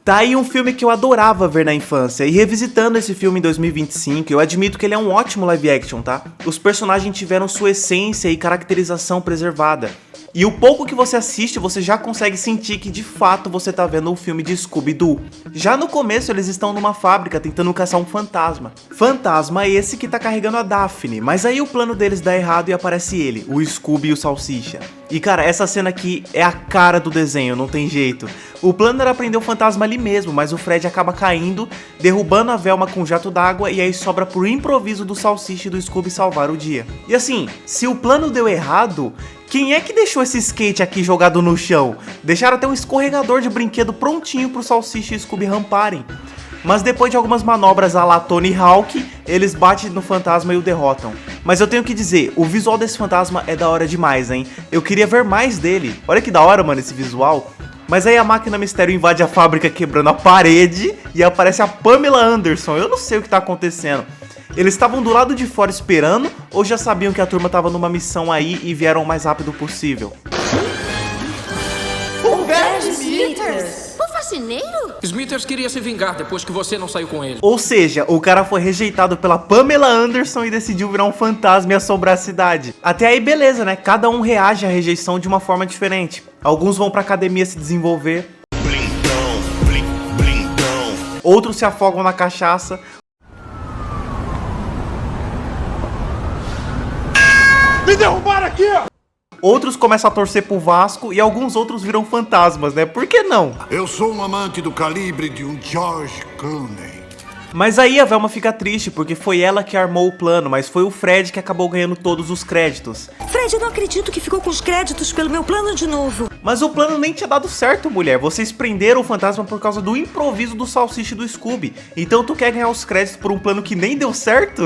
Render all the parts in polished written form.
Tá aí um filme que eu adorava ver na infância, e revisitando esse filme em 2025, eu admito que ele é um ótimo live action, tá? Os personagens tiveram sua essência e caracterização preservada. E o pouco que você assiste, você já consegue sentir que de fato você tá vendo um filme de Scooby-Doo. Já no começo eles estão numa fábrica tentando caçar um fantasma. Fantasma esse que tá carregando a Daphne, mas aí o plano deles dá errado e aparece ele, o Scooby e o Salsicha. E cara, essa cena aqui é a cara do desenho, não tem jeito. O plano era prender o fantasma ali mesmo, mas o Fred acaba caindo, derrubando a Velma com um jato d'água e aí sobra pro improviso do Salsicha e do Scooby salvar o dia. E assim, se o plano deu errado, quem é que deixou esse skate aqui jogado no chão? Deixaram até um escorregador de brinquedo prontinho pro Salsicha e Scooby ramparem. Mas depois de algumas manobras à la Tony Hawk, eles batem no fantasma e o derrotam. Mas eu tenho que dizer, o visual desse fantasma é da hora demais, hein? Eu queria ver mais dele. Olha que da hora, mano, esse visual. Mas aí a máquina mistério invade a fábrica quebrando a parede e aparece a Pamela Anderson. Eu não sei o que tá acontecendo. Eles estavam do lado de fora esperando ou já sabiam que a turma tava numa missão aí e vieram o mais rápido possível? O Bert Smithers! O faxineiro? Smithers queria se vingar depois que você não saiu com ele. Ou seja, o cara foi rejeitado pela Pamela Anderson e decidiu virar um fantasma e assombrar a cidade. Até aí beleza, né? Cada um reage à rejeição de uma forma diferente. Alguns vão pra academia se desenvolver. Blindão. Outros se afogam na cachaça. Me derrubaram aqui! Outros começam a torcer pro Vasco e alguns outros viram fantasmas, né? Por que não? Eu sou um amante do calibre de um George Clooney. Mas aí a Velma fica triste porque foi ela que armou o plano, mas foi o Fred que acabou ganhando todos os créditos. Fred, eu não acredito que ficou com os créditos pelo meu plano de novo. Mas o plano nem tinha dado certo, mulher. Vocês prenderam o fantasma por causa do improviso do Salsicha e do Scooby. Então tu quer ganhar os créditos por um plano que nem deu certo?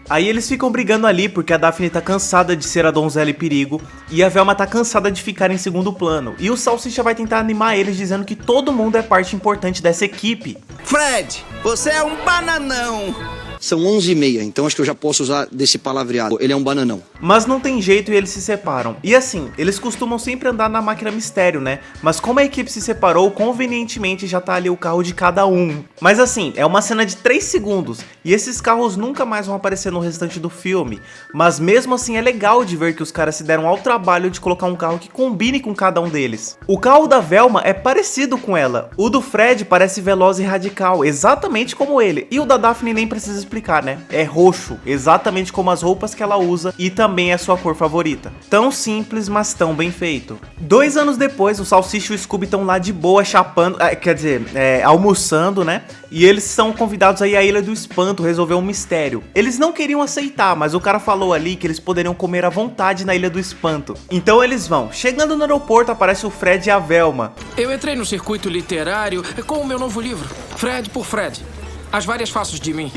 Aí eles ficam brigando ali porque a Daphne tá cansada de ser a donzela em perigo e a Velma tá cansada de ficar em segundo plano. E o Salsicha vai tentar animar eles dizendo que todo mundo é parte importante dessa equipe. Fred, você é um bananão. São 11h30, então acho que eu já posso usar desse palavreado. Ele é um bananão. Mas não tem jeito e eles se separam. E assim, eles costumam sempre andar na máquina mistério, né? Mas como a equipe se separou, convenientemente já tá ali o carro de cada um. Mas assim, é uma cena de 3 segundos. E esses carros nunca mais vão aparecer no restante do filme. Mas mesmo assim é legal de ver que os caras se deram ao trabalho de colocar um carro que combine com cada um deles. O carro da Velma é parecido com ela. O do Fred parece veloz e radical, exatamente como ele. E o da Daphne nem precisa explicar, né? É roxo, exatamente como as roupas que ela usa e também é sua cor favorita. Tão simples, mas tão bem feito. 2 anos depois, o Salsicha e o Scooby estão lá de boa, chapando, almoçando, né? E eles são convidados aí à Ilha do Espanto resolver um mistério. Eles não queriam aceitar, mas o cara falou ali que eles poderiam comer à vontade na Ilha do Espanto. Então eles vão. Chegando no aeroporto, aparece o Fred e a Velma. Eu entrei no circuito literário com o meu novo livro, Fred por Fred. As várias faces de mim.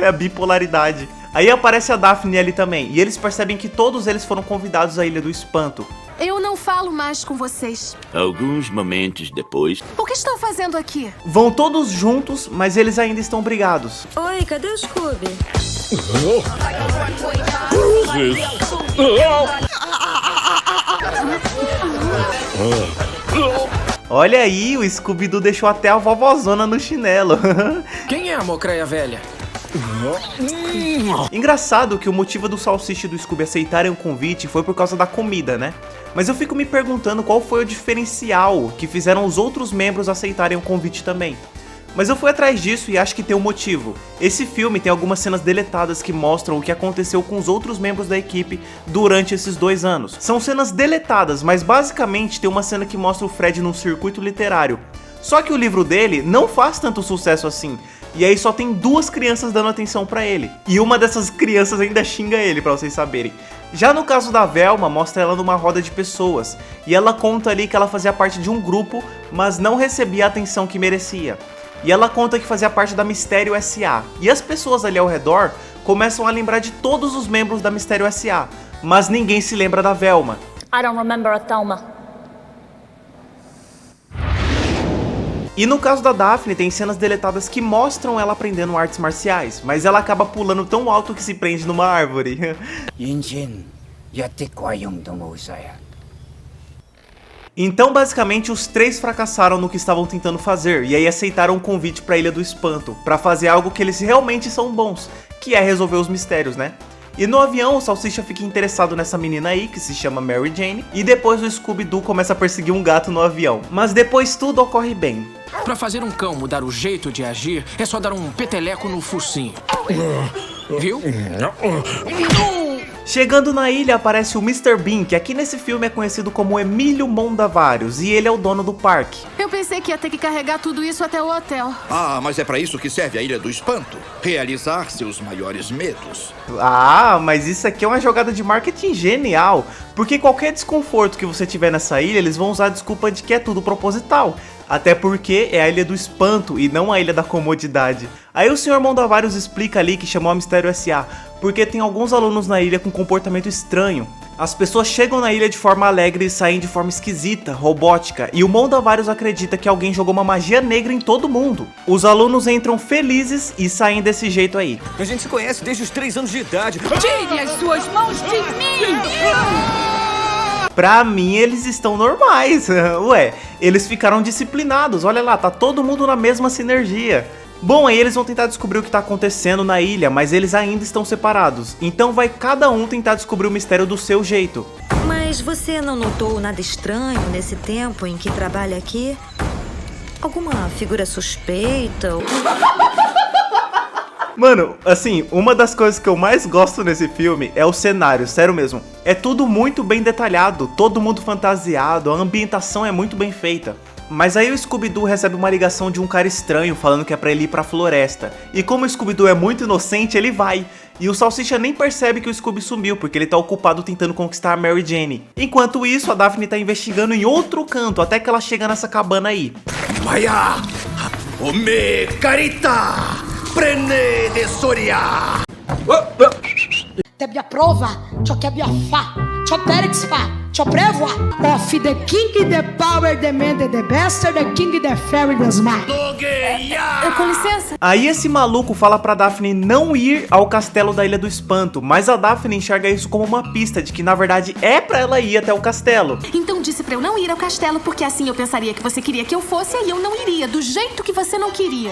É a bipolaridade. Aí aparece a Daphne ali também, e eles percebem que todos eles foram convidados à Ilha do Espanto. Eu não falo mais com vocês. Alguns momentos depois... O que estão fazendo aqui? Vão todos juntos, mas eles ainda estão brigados. Oi, cadê o Scooby? Olha aí, o Scooby-Doo deixou até a vovozona no chinelo. Quem é a mocreia velha? Engraçado que o motivo do Salsicha e do Scooby aceitarem o convite foi por causa da comida, né? Mas eu fico me perguntando qual foi o diferencial que fizeram os outros membros aceitarem o convite também. Mas eu fui atrás disso e acho que tem um motivo. Esse filme tem algumas cenas deletadas que mostram o que aconteceu com os outros membros da equipe durante esses 2 anos. São cenas deletadas, mas basicamente tem uma cena que mostra o Fred num circuito literário. Só que o livro dele não faz tanto sucesso assim. E aí só tem 2 crianças dando atenção pra ele. E uma dessas crianças ainda xinga ele, pra vocês saberem. Já no caso da Velma, mostra ela numa roda de pessoas. E ela conta ali que ela fazia parte de um grupo, mas não recebia a atenção que merecia. E ela conta que fazia parte da Mistério S.A. E as pessoas ali ao redor começam a lembrar de todos os membros da Mistério S.A. Mas ninguém se lembra da Velma. I don't remember a Thelma. E no caso da Daphne, tem cenas deletadas que mostram ela aprendendo artes marciais, mas ela acaba pulando tão alto que se prende numa árvore. Então, basicamente, os três fracassaram no que estavam tentando fazer, e aí aceitaram um convite pra Ilha do Espanto, pra fazer algo que eles realmente são bons, que é resolver os mistérios, né? E no avião, o Salsicha fica interessado nessa menina aí, que se chama Mary Jane, e depois o Scooby-Doo começa a perseguir um gato no avião. Mas depois tudo ocorre bem. Pra fazer um cão mudar o jeito de agir, é só dar um peteleco no focinho. Viu? Chegando na ilha aparece o Mr. Bean, que aqui nesse filme é conhecido como Emílio Mondavares, e ele é o dono do parque. Eu pensei que ia ter que carregar tudo isso até o hotel. Ah, mas é pra isso que serve a Ilha do Espanto. Realizar seus maiores medos. Ah, mas isso aqui é uma jogada de marketing genial, porque qualquer desconforto que você tiver nessa ilha, eles vão usar a desculpa de que é tudo proposital. Até porque é a Ilha do Espanto e não a Ilha da Comodidade. Aí o Sr. Mondavares explica ali que chamou a Mistério S.A. porque tem alguns alunos na ilha com comportamento estranho. As pessoas chegam na ilha de forma alegre e saem de forma esquisita, robótica, e o Mondavares acredita que alguém jogou uma magia negra em todo mundo. Os alunos entram felizes e saem desse jeito aí. A gente se conhece desde os 3 anos de idade. Tire as suas mãos de mim! Pra mim, eles estão normais. Ué, eles ficaram disciplinados. Olha lá, tá todo mundo na mesma sinergia. Bom, aí eles vão tentar descobrir o que tá acontecendo na ilha, mas eles ainda estão separados. Então vai cada um tentar descobrir o mistério do seu jeito. Mas você não notou nada estranho nesse tempo em que trabalha aqui? Alguma figura suspeita? Mano, assim, uma das coisas que eu mais gosto nesse filme é o cenário, sério mesmo. É tudo muito bem detalhado, todo mundo fantasiado, a ambientação é muito bem feita. Mas aí o Scooby-Doo recebe uma ligação de um cara estranho falando que é pra ele ir pra floresta. E como o Scooby-Doo é muito inocente, ele vai. E o Salsicha nem percebe que o Scooby sumiu, porque ele tá ocupado tentando conquistar a Mary Jane. Enquanto isso, a Daphne tá investigando em outro canto, até que ela chega nessa cabana aí. Maya! Ome Carita! Prene de Soria! Te abbia prova, ciò che abbia fa, ciò Terex fa, ciò prevoa. Of the king, the power, the man, the best, the king, the fairy, the smart. Com licença. Aí esse maluco fala pra Daphne não ir ao castelo da Ilha do Espanto, mas a Daphne enxerga isso como uma pista de que na verdade é pra ela ir até o castelo. Então disse pra eu não ir ao castelo, porque assim eu pensaria que você queria que eu fosse e eu não iria, do jeito que você não queria.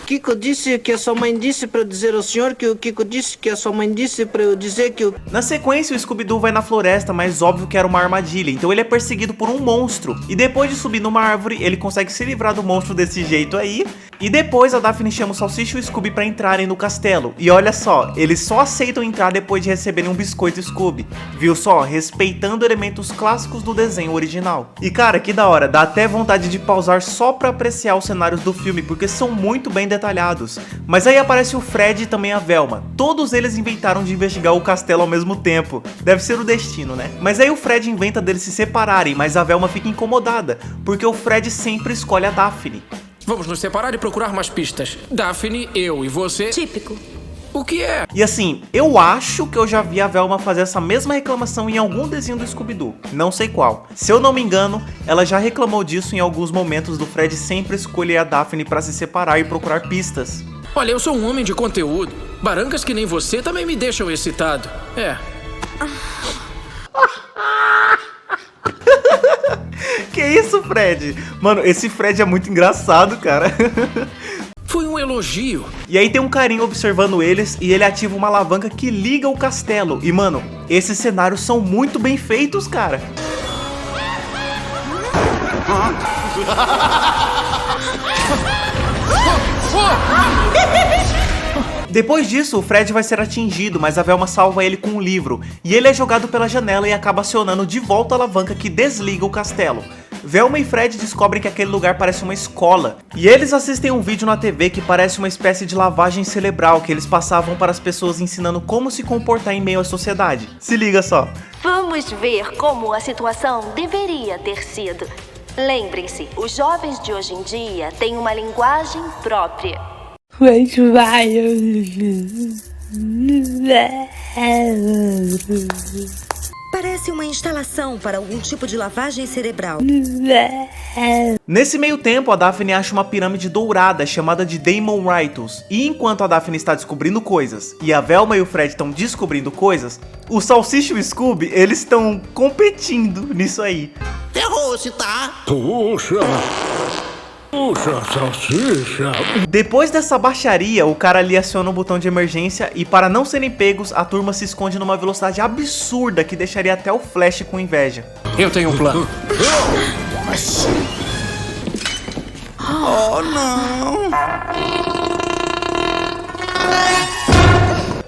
Kiko disse que a sua mãe disse pra eu dizer ao senhor que o Kiko disse que a sua mãe disse pra eu dizer que o... Na sequência, o Scooby-Doo vai na floresta, mas óbvio que era uma armadilha, então ele é perseguido por um monstro. E depois de subir numa árvore, ele consegue se livrar do monstro desse jeito aí. E depois a Daphne chama o Salsicha e o Scooby pra entrarem no castelo. E olha só, eles só aceitam entrar depois de receberem um biscoito Scooby. Viu só? Respeitando elementos clássicos do desenho original. E cara, que da hora, dá até vontade de pausar só pra apreciar os cenários do filme, porque são muito bem detalhados. Mas aí aparece o Fred e também a Velma. Todos eles inventaram de investigar o castelo ao mesmo tempo. Deve ser o destino, né? Mas aí o Fred inventa deles se separarem, mas a Velma fica incomodada, porque o Fred sempre escolhe a Daphne. Vamos nos separar e procurar mais pistas. Daphne, eu e você... Típico. O que é? E assim, eu acho que eu já vi a Velma fazer essa mesma reclamação em algum desenho do Scooby-Doo. Não sei qual. Se eu não me engano, ela já reclamou disso em alguns momentos do Fred sempre escolher a Daphne pra se separar e procurar pistas. Olha, eu sou um homem de conteúdo. Barancas que nem você também me deixam excitado. É. Que isso, Fred? Mano, esse Fred é muito engraçado, cara. Foi um elogio. E aí tem um carinha observando eles e ele ativa uma alavanca que liga o castelo. E mano, esses cenários são muito bem feitos, cara. Depois disso, o Fred vai ser atingido, mas a Velma salva ele com um livro. E ele é jogado pela janela e acaba acionando de volta a alavanca que desliga o castelo. Velma e Fred descobrem que aquele lugar parece uma escola. E eles assistem um vídeo na TV que parece uma espécie de lavagem cerebral que eles passavam para as pessoas ensinando como se comportar em meio à sociedade. Se liga só. Vamos ver como a situação deveria ter sido. Lembrem-se, os jovens de hoje em dia têm uma linguagem própria. Parece uma instalação para algum tipo de lavagem cerebral. Nesse meio tempo, a Daphne acha uma pirâmide dourada chamada de Daemon Ritus. E enquanto a Daphne está descobrindo coisas e a Velma e o Fred estão descobrindo coisas, o Salsicha e o Scooby, eles estão competindo nisso aí. Ferrou-se, tá? Puxa, Salsicha. Depois dessa baixaria, o cara ali aciona um botão de emergência e, para não serem pegos, a turma se esconde numa velocidade absurda que deixaria até o Flash com inveja. Eu tenho um plano. Oh, não.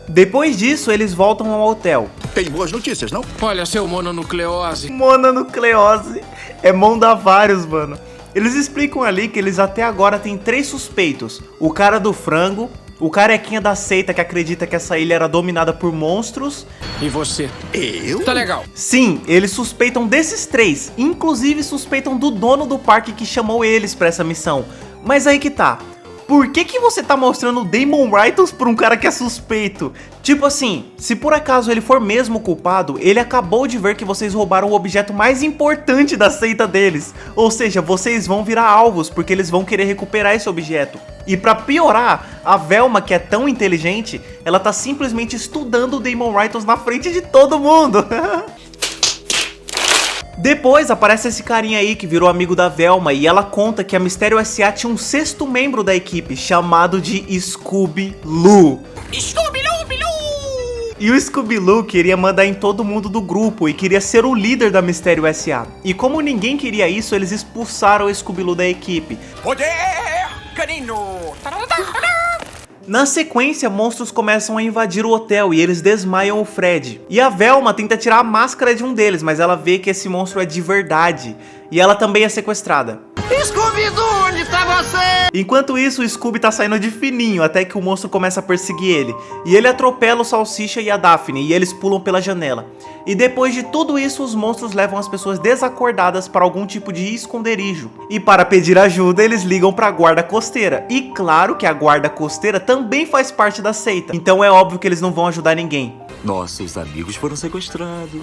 Depois disso, eles voltam ao hotel. Tem boas notícias, não? Olha, seu mononucleose. Mononucleose. É mão da vários, mano. Eles explicam ali que eles até agora têm 3 suspeitos. O cara do frango, o carequinha da seita que acredita que essa ilha era dominada por monstros. E você? Eu? Tá legal. Sim, eles suspeitam desses 3. Inclusive suspeitam do dono do parque que chamou eles pra essa missão. Mas aí que tá. Por que você tá mostrando o Daemon Ritus pra um cara que é suspeito? Tipo assim, se por acaso ele for mesmo culpado, ele acabou de ver que vocês roubaram o objeto mais importante da seita deles. Ou seja, vocês vão virar alvos porque eles vão querer recuperar esse objeto. E pra piorar, a Velma, que é tão inteligente, ela tá simplesmente estudando o Daemon Ritus na frente de todo mundo. Depois aparece esse carinha aí que virou amigo da Velma e ela conta que a Mistério S.A. tinha um 6º membro da equipe chamado de Scooby-Loo. E o Scooby-Loo queria mandar em todo mundo do grupo e queria ser o líder da Mistério S.A. E como ninguém queria isso, eles expulsaram o Scooby-Loo da equipe. Poder canino. Na sequência, monstros começam a invadir o hotel e eles desmaiam o Fred. E a Velma tenta tirar a máscara de um deles, mas ela vê que esse monstro é de verdade. E ela também é sequestrada. Scooby-Doo, onde tá você? Enquanto isso, o Scooby tá saindo de fininho, até que o monstro começa a perseguir ele. E ele atropela o Salsicha e a Daphne, e eles pulam pela janela. E depois de tudo isso, os monstros levam as pessoas desacordadas para algum tipo de esconderijo. E para pedir ajuda, eles ligam pra guarda costeira. E claro que a guarda costeira também faz parte da seita. Então é óbvio que eles não vão ajudar ninguém. Nossos amigos foram sequestrados.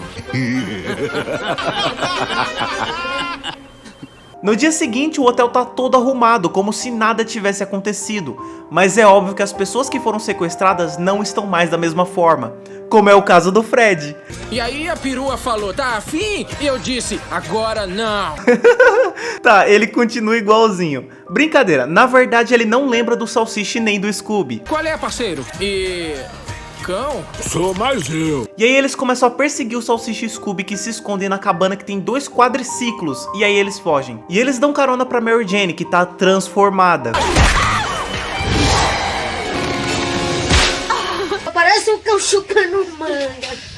No dia seguinte, o hotel tá todo arrumado, como se nada tivesse acontecido. Mas é óbvio que as pessoas que foram sequestradas não estão mais da mesma forma. Como é o caso do Fred. E aí a perua falou, tá afim? E eu disse, agora não. Tá, ele continua igualzinho. Brincadeira, na verdade ele não lembra do Salsicha nem do Scooby. Qual é, parceiro? E... cão? Sou mais eu. E aí eles começam a perseguir o Salsicha e o Scooby, que se escondem na cabana que tem 2 quadriciclos. E aí eles fogem. E eles dão carona pra Mary Jane, que tá transformada. Parece um cão chupando manga.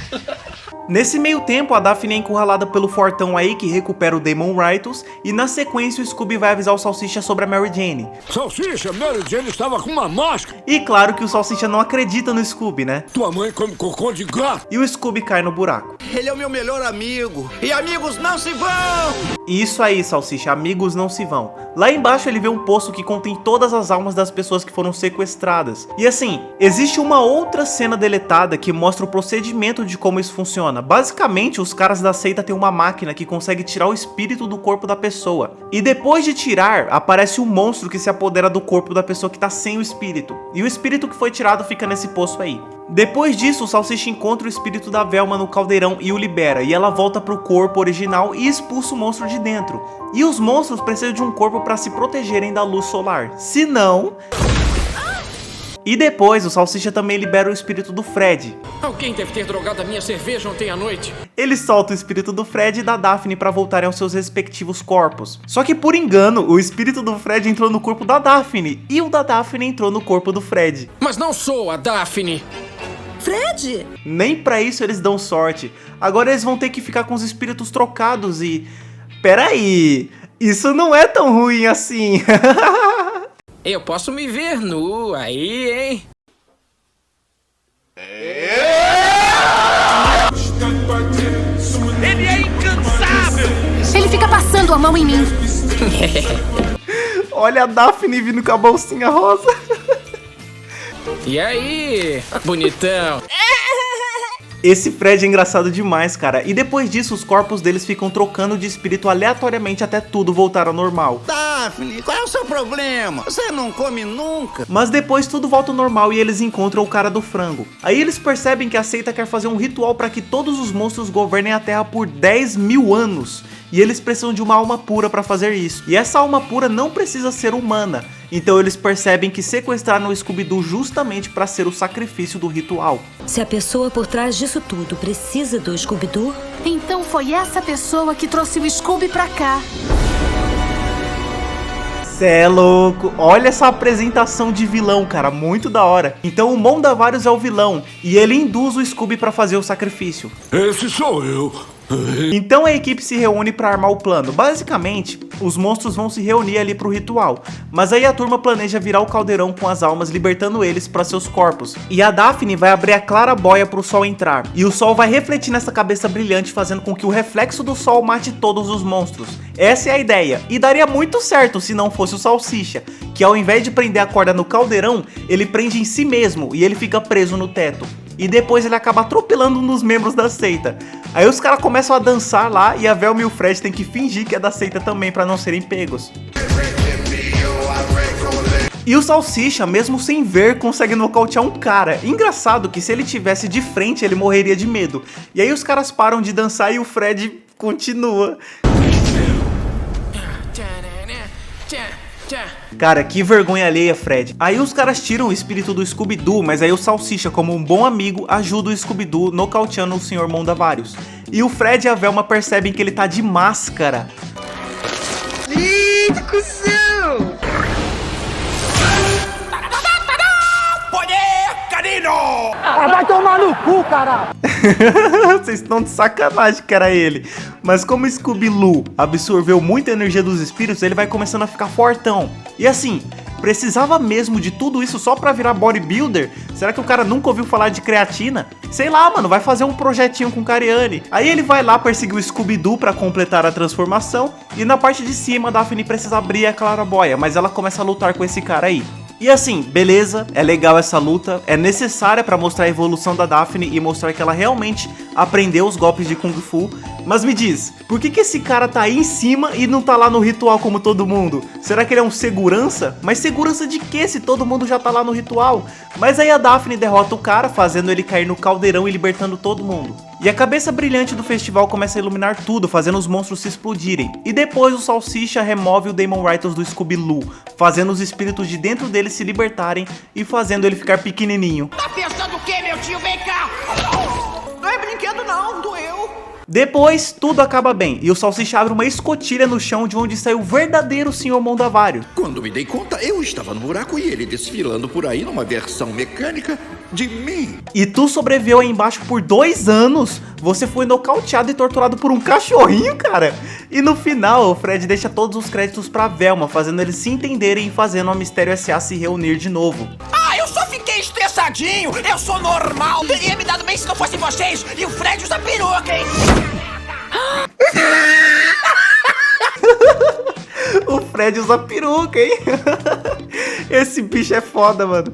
Nesse meio tempo, a Daphne é encurralada pelo fortão aí, que recupera o Daemon Ritus, e na sequência o Scooby vai avisar o Salsicha sobre a Mary Jane. Salsicha, Mary Jane estava com uma máscara. E claro que o Salsicha não acredita no Scooby, né? Tua mãe come cocô de gato. E o Scooby cai no buraco. Ele é o meu melhor amigo. E amigos não se vão! Isso aí, Salsicha, amigos não se vão. Lá embaixo ele vê um poço que contém todas as almas das pessoas que foram sequestradas. E assim, existe uma outra cena deletada que mostra o procedimento de como isso funciona. Basicamente, os caras da seita têm uma máquina que consegue tirar o espírito do corpo da pessoa. E depois de tirar, aparece um monstro que se apodera do corpo da pessoa que tá sem o espírito. E o espírito que foi tirado fica nesse poço aí. Depois disso, o Salsicha encontra o espírito da Velma no caldeirão e o libera. E ela volta pro corpo original e expulsa o monstro de dentro. E os monstros precisam de um corpo para se protegerem da luz solar. Se não... E depois, o Salsicha também libera o espírito do Fred. Alguém deve ter drogado a minha cerveja ontem à noite. Ele solta o espírito do Fred e da Daphne para voltarem aos seus respectivos corpos. Só que por engano, o espírito do Fred entrou no corpo da Daphne. E o da Daphne entrou no corpo do Fred. Mas não sou a Daphne. Fred? Nem pra isso eles dão sorte. Agora eles vão ter que ficar com os espíritos trocados e... Peraí, isso não é tão ruim assim. Eu posso me ver nu aí, hein? Ele é incansável! Ele fica passando a mão em mim. Olha a Daphne vindo com a bolsinha rosa. E aí, bonitão? Esse Fred é engraçado demais, cara. E depois disso, os corpos deles ficam trocando de espírito aleatoriamente até tudo voltar ao normal. Daphne, qual é o seu problema? Você não come nunca. Mas depois tudo volta ao normal e eles encontram o cara do frango. Aí eles percebem que a seita quer fazer um ritual para que todos os monstros governem a Terra por 10 mil anos. E eles precisam de uma alma pura para fazer isso. E essa alma pura não precisa ser humana. Então eles percebem que sequestraram o Scooby-Doo justamente para ser o sacrifício do ritual. Se a pessoa por trás disso tudo precisa do Scooby-Doo... Então foi essa pessoa que trouxe o Scooby pra cá. Cê é louco, olha essa apresentação de vilão, cara, muito da hora. Então o Mondavares é o vilão e ele induz o Scooby pra fazer o sacrifício. Esse sou eu. Então a equipe se reúne pra armar o plano. Basicamente, os monstros vão se reunir ali pro ritual, mas aí a turma planeja virar o caldeirão com as almas, libertando eles para seus corpos. E a Daphne vai abrir a clarabóia pro sol entrar, e o sol vai refletir nessa cabeça brilhante, fazendo com que o reflexo do sol mate todos os monstros. Essa é a ideia, e daria muito certo se não fosse o Salsicha, que ao invés de prender a corda no caldeirão, ele prende em si mesmo e ele fica preso no teto. E depois ele acaba atropelando um dos membros da seita. Aí os caras começam a dançar lá e a Velma e o Fred tem que fingir que é da seita também pra não serem pegos. E o Salsicha, mesmo sem ver, consegue nocautear um cara. Engraçado que se ele tivesse de frente, ele morreria de medo. E aí os caras param de dançar e o Fred continua. Cara, que vergonha alheia, Fred. Aí os caras tiram o espírito do Scooby-Doo, mas aí o Salsicha, como um bom amigo, ajuda o Scooby-Doo nocauteando o Sr. Mondavares. E o Fred e a Velma percebem que ele tá de máscara. Ih, que cuzão! Poder canino! Vai tomar no cu, caralho! Vocês estão de sacanagem que era ele. Mas como o Scooby-Loo absorveu muita energia dos espíritos, ele vai começando a ficar fortão. E assim, precisava mesmo de tudo isso só pra virar bodybuilder? Será que o cara nunca ouviu falar de creatina? Sei lá, mano, vai fazer um projetinho com Cariani. Aí ele vai lá perseguir o Scooby-Doo pra completar a transformação. E na parte de cima, a Daphne precisa abrir a clarabóia, mas ela começa a lutar com esse cara aí. E assim, beleza, é legal essa luta, é necessária pra mostrar a evolução da Daphne e mostrar que ela realmente aprendeu os golpes de Kung Fu. Mas me diz, por que esse cara tá aí em cima e não tá lá no ritual como todo mundo? Será que ele é um segurança? Mas segurança de quê se todo mundo já tá lá no ritual? Mas aí a Daphne derrota o cara, fazendo ele cair no caldeirão e libertando todo mundo. E a cabeça brilhante do festival começa a iluminar tudo, fazendo os monstros se explodirem. E depois o Salsicha remove o Damon Rytles do Scooby-Loo, fazendo os espíritos de dentro dele se libertarem e fazendo ele ficar pequenininho. Tá pensando o quê, meu tio? Vem cá! Não é brinquedo não, doeu. Depois, tudo acaba bem, e o Salsicha abre uma escotilha no chão de onde saiu o verdadeiro Sr. Mondavares. Quando me dei conta, eu estava no buraco e ele desfilando por aí numa versão mecânica de mim. E tu sobreviveu aí embaixo por 2 anos? Você foi nocauteado e torturado por um cachorrinho, cara? E no final, o Fred deixa todos os créditos pra Velma, fazendo eles se entenderem e fazendo a Mistério S.A. se reunir de novo. Ah, eu só fiquei estressadinho. Eu sou normal. Teria me dado bem se não fossem vocês. E o Fred usa peruca, hein? O Fred usa peruca, hein? Esse bicho é foda, mano.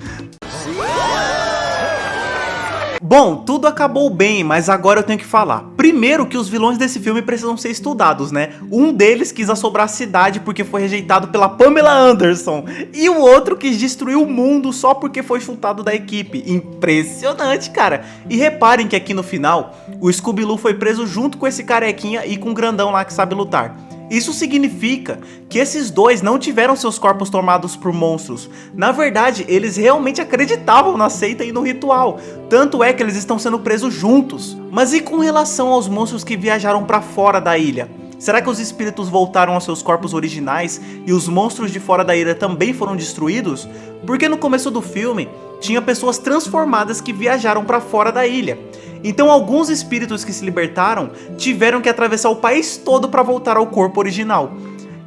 Bom, tudo acabou bem, mas agora eu tenho que falar. Primeiro que os vilões desse filme precisam ser estudados, né? Um deles quis assombrar a cidade porque foi rejeitado pela Pamela Anderson. E o outro quis destruir o mundo só porque foi chutado da equipe. Impressionante, cara. E reparem que aqui no final, o Scooby-Loo foi preso junto com esse carequinha e com o grandão lá que sabe lutar. Isso significa que esses dois não tiveram seus corpos tomados por monstros. Na verdade, eles realmente acreditavam na seita e no ritual. Tanto é que eles estão sendo presos juntos. Mas e com relação aos monstros que viajaram para fora da ilha? Será que os espíritos voltaram aos seus corpos originais e os monstros de fora da ilha também foram destruídos? Porque no começo do filme, tinha pessoas transformadas que viajaram para fora da ilha. Então alguns espíritos que se libertaram tiveram que atravessar o país todo para voltar ao corpo original.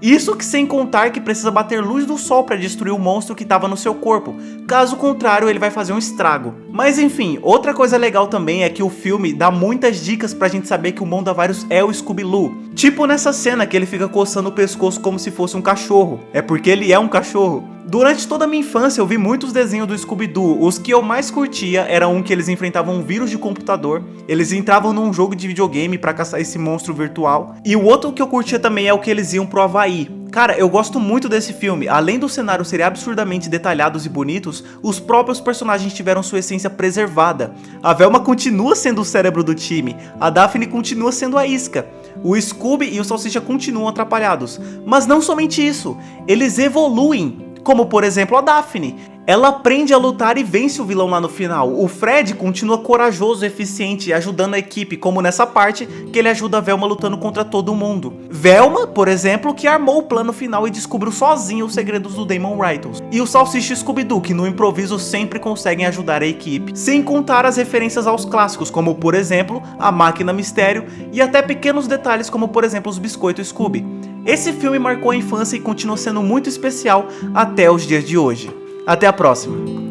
Isso que sem contar que precisa bater luz do sol para destruir o monstro que estava no seu corpo. Caso contrário, ele vai fazer um estrago. Mas enfim, outra coisa legal também é que o filme dá muitas dicas pra gente saber que o Mondavares é o Scooby-Loo. Tipo nessa cena que ele fica coçando o pescoço como se fosse um cachorro. É porque ele é um cachorro. Durante toda a minha infância eu vi muitos desenhos do Scooby-Doo. Os que eu mais curtia era um que eles enfrentavam um vírus de computador, eles entravam num jogo de videogame pra caçar esse monstro virtual, e o outro que eu curtia também é o que eles iam pro Havaí. Cara, eu gosto muito desse filme. Além do cenário serem absurdamente detalhados e bonitos, os próprios personagens tiveram sua essência preservada. A Velma continua sendo o cérebro do time, a Daphne continua sendo a isca, o Scooby e o Salsicha continuam atrapalhados. Mas não somente isso, eles evoluem, como por exemplo a Daphne. Ela aprende a lutar e vence o vilão lá no final. O Fred continua corajoso e eficiente, ajudando a equipe, como nessa parte que ele ajuda a Velma lutando contra todo mundo. Velma, por exemplo, que armou o plano final e descobriu sozinho os segredos do Damon Rytles. E o Salsicha e Scooby-Doo, que no improviso sempre conseguem ajudar a equipe. Sem contar as referências aos clássicos, como por exemplo, a Máquina Mistério, e até pequenos detalhes como por exemplo os Biscoitos Scooby. Esse filme marcou a infância e continua sendo muito especial até os dias de hoje. Até a próxima!